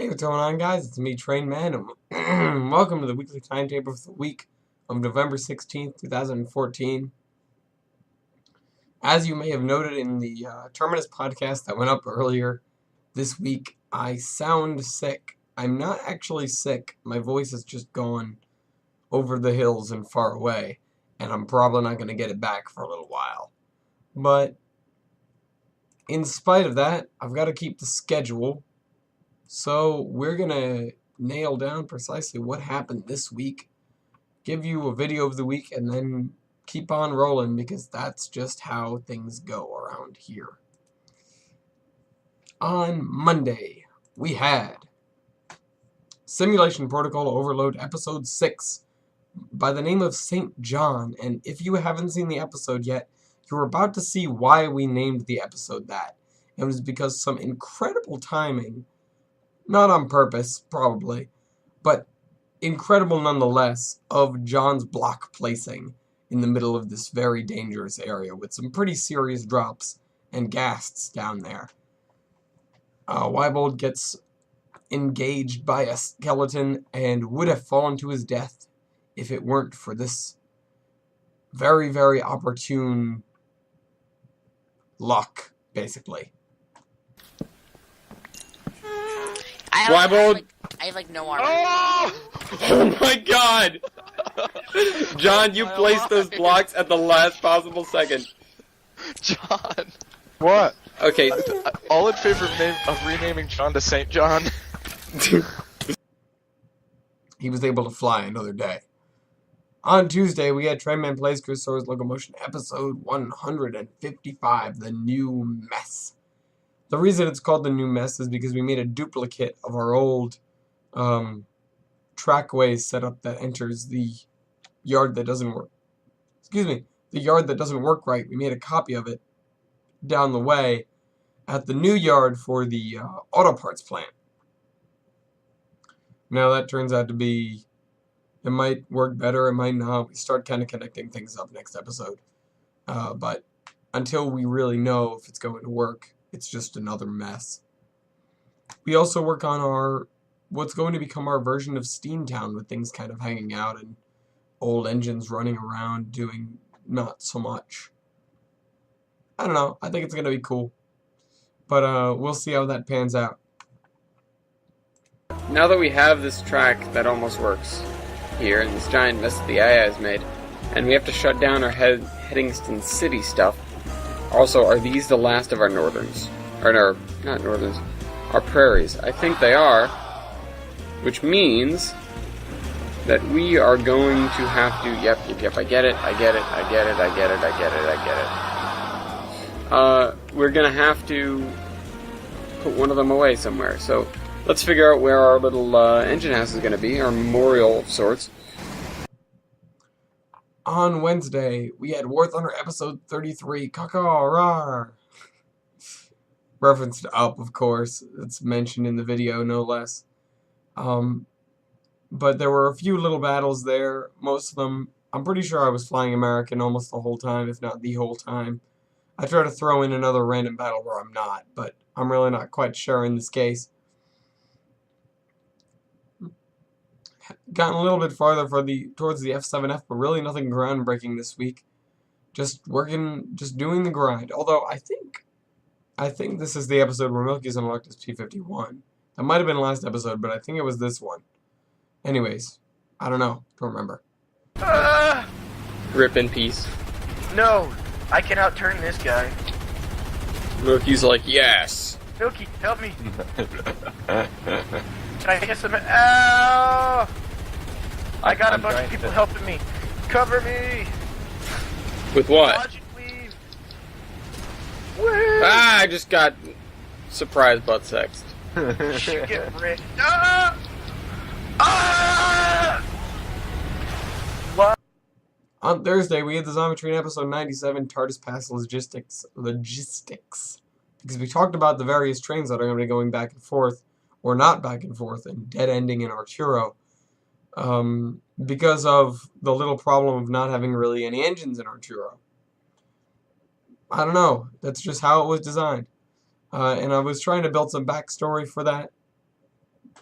Hey, what's going on, guys? It's me, Train Man, and welcome to the weekly timetable for the week of November 16th, 2014. As you may have noted in the Terminus podcast that went up earlier this week, I sound sick. I'm not actually sick. My voice has just gone over the hills and far away, and I'm probably not going to get it back for a little while. But in spite of that, I've got to keep the schedule. So we're going to nail down precisely what happened this week, give you a video of the week, and then keep on rolling because that's just how things go around here. On Monday, we had Simulation Protocol Overload Episode 6 by the name of St. John, and if you haven't seen the episode yet, you're about to see why we named the episode that. It was because some incredible timing, not on purpose, probably, but incredible nonetheless, of John's block placing in the middle of this very dangerous area with some pretty serious drops and ghasts down there. Wybold gets engaged by a skeleton and would have fallen to his death if it weren't for this very, very opportune luck, basically. I have no armor. Oh my god! John, you placed those blocks at the last possible second. John! What? Okay. All in favor of renaming John to St. John? He was able to fly another day. On Tuesday, we had Trainman Plays Crusoe's Locomotion episode 155, The New Mess. The reason it's called The New Mess is because we made a duplicate of our old trackways setup that enters the yard that doesn't work. The yard that doesn't work right. We made a copy of it down the way at the new yard for the auto parts plant. Now that turns out to be, it might work better, it might not. We start kind of connecting things up next episode. But until we really know if it's going to work, it's just another mess. We also work on what's going to become our version of Steamtown, with things kind of hanging out and old engines running around doing not so much. I don't know. I think it's going to be cool. But we'll see how that pans out. Now that we have this track that almost works here, and this giant mess that the AI has made, and we have to shut down our Heddingston City stuff. Also, are these the last of our northerns? Or not northerns, our prairies. I think they are, which means that we are going to have to, yep, I get it. We're gonna have to put one of them away somewhere, so let's figure out where our little engine house is gonna be, our memorial of sorts. On Wednesday, we had War Thunder episode 33, Kaka-rar. Reference to Up, of course. It's mentioned in the video, no less. But there were a few little battles there. Most of them, I'm pretty sure I was flying American almost the whole time, if not the whole time. I try to throw in another random battle where I'm not, but I'm really not quite sure in this case. Gotten a little bit farther towards the F7F, but really nothing groundbreaking this week. Just doing the grind. Although I think this is the episode where Milky's unlocked his P51. That might have been last episode, but I think it was this one. Anyways, I don't know. Don't remember. Rip in peace. No, I can outturn this guy. Milky's like, yes. Milky, help me. Can I get some? Ow! I got a bunch of people helping me. Cover me. With what? Logically. Ah, I just got surprise butt sexed. Shoot, get ripped. Ah! Ah! What? On Thursday, we had the Zombie Train episode 97, TARDIS Pass Logistics. Because we talked about the various trains that are going to be going back and forth, or not back and forth, and dead-ending in Arturo. Because of the little problem of not having really any engines in Arturo. I don't know. That's just how it was designed. And I was trying to build some backstory for that.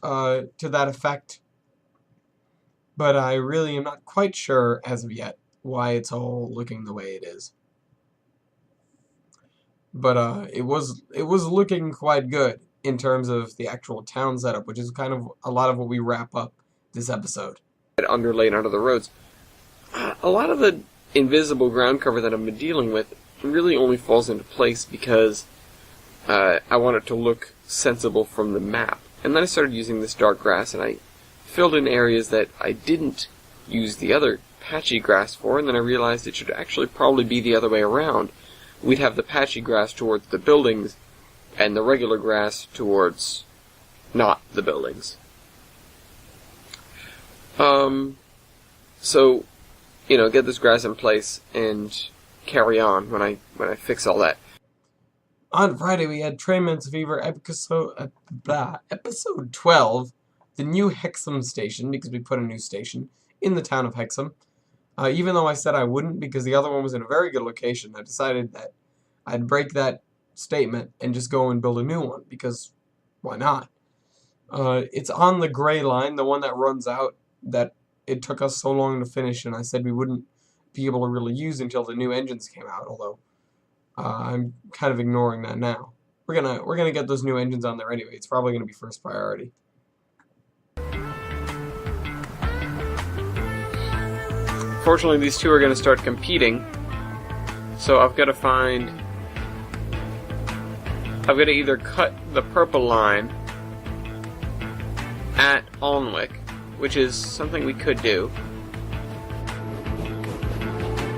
to that effect, but I really am not quite sure as of yet why it's all looking the way it is. But it was looking quite good in terms of the actual town setup, which is kind of a lot of what we wrap up this episode. Underlaid onto the roads. A lot of the invisible ground cover that I've been dealing with really only falls into place because I want it to look sensible from the map. And then I started using this dark grass, and I filled in areas that I didn't use the other patchy grass for, and then I realized it should actually probably be the other way around. We'd have the patchy grass towards the buildings, and the regular grass towards not the buildings. So, get this grass in place and carry on when I fix all that. On Friday, we had Trainman's Fever episode 12, the new Hexham station, because we put a new station in the town of Hexham. Even though I said I wouldn't, because the other one was in a very good location, I decided that I'd break that statement and just go and build a new one, because why not? It's on the gray line, the one that runs out, that it took us so long to finish, and I said we wouldn't be able to really use until the new engines came out, although I'm kind of ignoring that now. We're gonna get those new engines on there anyway. It's probably gonna be first priority. Fortunately, these two are going to start competing, so I've got to either cut the purple line at Alnwick, which is something we could do.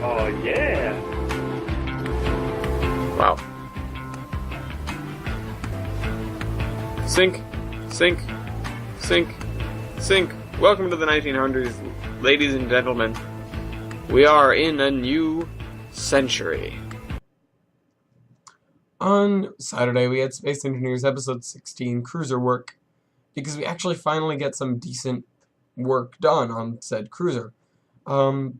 Oh, yeah! Wow. Sink, sink, sink, sink. Welcome to the 1900s, ladies and gentlemen. We are in a new century. On Saturday, we had Space Engineers episode 16, Cruiser Work, because we actually finally get some decent work done on said cruiser. It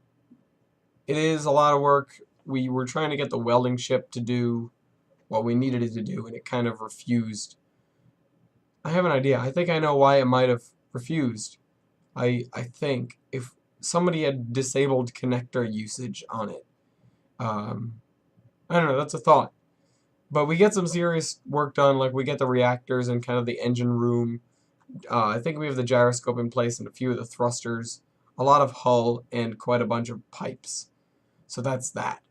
is a lot of work. We were trying to get the welding ship to do what we needed it to do, and it kind of refused. I have an idea. I think I know why it might have refused. I think if somebody had disabled connector usage on it. I don't know, that's a thought. But we get some serious work done, like we get the reactors and kind of the engine room. I think we have the gyroscope in place and a few of the thrusters, a lot of hull, and quite a bunch of pipes. So that's that.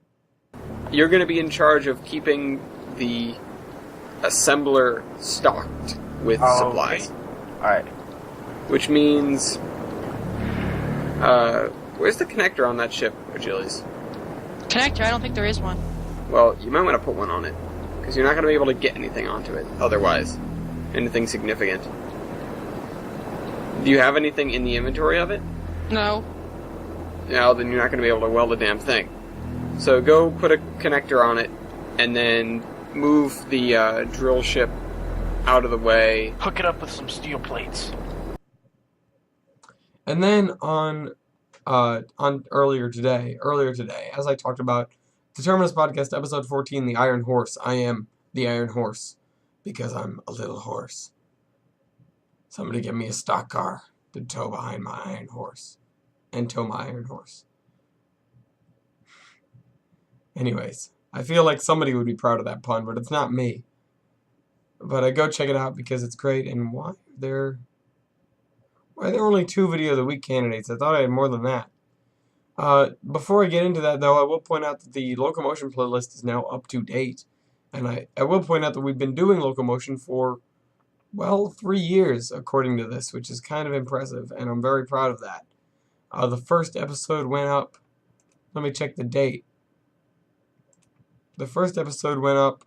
You're going to be in charge of keeping the assembler stocked with supplies. Okay. Alright. Which means... where's the connector on that ship, Achilles? Connector? I don't think there is one. Well, you might want to put one on it, because you're not going to be able to get anything onto it otherwise. Anything significant. Do you have anything in the inventory of it? No. No, then you're not going to be able to weld a damn thing. So go put a connector on it, and then move the drill ship out of the way. Hook it up with some steel plates. And then on earlier today, as I talked about, the Terminus Podcast, episode 14, The Iron Horse. I am the Iron Horse, because I'm a little horse. Somebody get me a stock car to tow behind my iron horse. And tow my iron horse. Anyways, I feel like somebody would be proud of that pun, but it's not me. But I go check it out because it's great, and why are there only 2 Video of the Week candidates? I thought I had more than that. Before I get into that, though, I will point out that the Locomotion playlist is now up to date. And I will point out that we've been doing Locomotion for, well, 3 years, according to this, which is kind of impressive, and I'm very proud of that. The first episode went up, let me check the date. The first episode went up,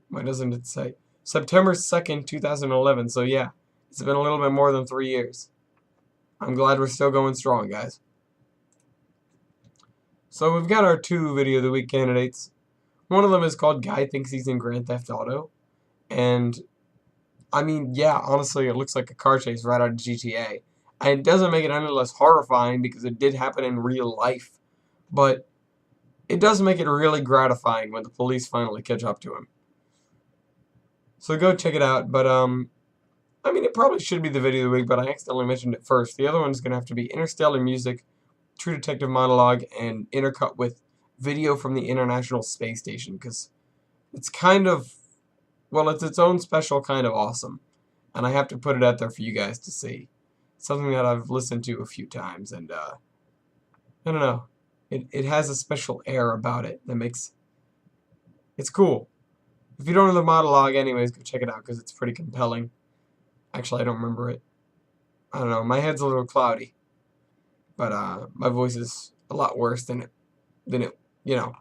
why doesn't it say? September 2nd, 2011, so yeah, it's been a little bit more than 3 years. I'm glad we're still going strong, guys. So we've got our 2 Video of the Week candidates. One of them is called Guy Thinks He's in Grand Theft Auto. And, I mean, yeah, honestly, it looks like a car chase right out of GTA. And it doesn't make it any less horrifying because it did happen in real life. But it does make it really gratifying when the police finally catch up to him. So go check it out. But I mean, it probably should be the video of the week, but I accidentally mentioned it first. The other one's gonna have to be Interstellar Music, True Detective Monologue, and intercut with video from the International Space Station, because it's kind of, well, it's its own special kind of awesome, and I have to put it out there for you guys to see. Something that I've listened to a few times, and I don't know, it has a special air about it that makes it's cool. If you don't know the monologue, anyways, go check it out because it's pretty compelling. Actually, I don't remember it. I don't know. My head's a little cloudy, but my voice is a lot worse than it. You know,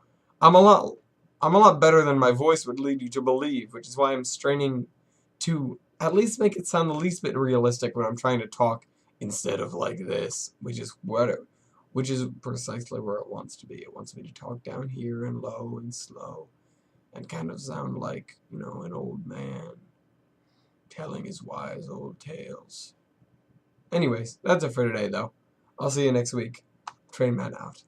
I'm a lot better than my voice would lead you to believe, which is why I'm straining to at least make it sound the least bit realistic when I'm trying to talk instead of like this, which is precisely where it wants to be. It wants me to talk down here and low and slow and kind of sound like, you know, an old man telling his wise old tales. Anyways, that's it for today, though. I'll see you next week. Train Man out.